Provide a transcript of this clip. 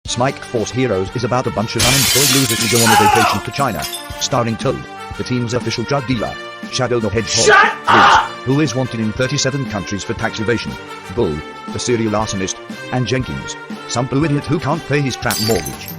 Smike Force Heroes is about a bunch of unemployed losers who go on a vacation to China. Starring Toad, the team's official drug dealer, Shadow the Hedgehog, Liz, who is wanted in 37 countries for tax evasion, Bull, the serial arsonist, and Jenkins, some blue idiot who can't pay his crap mortgage.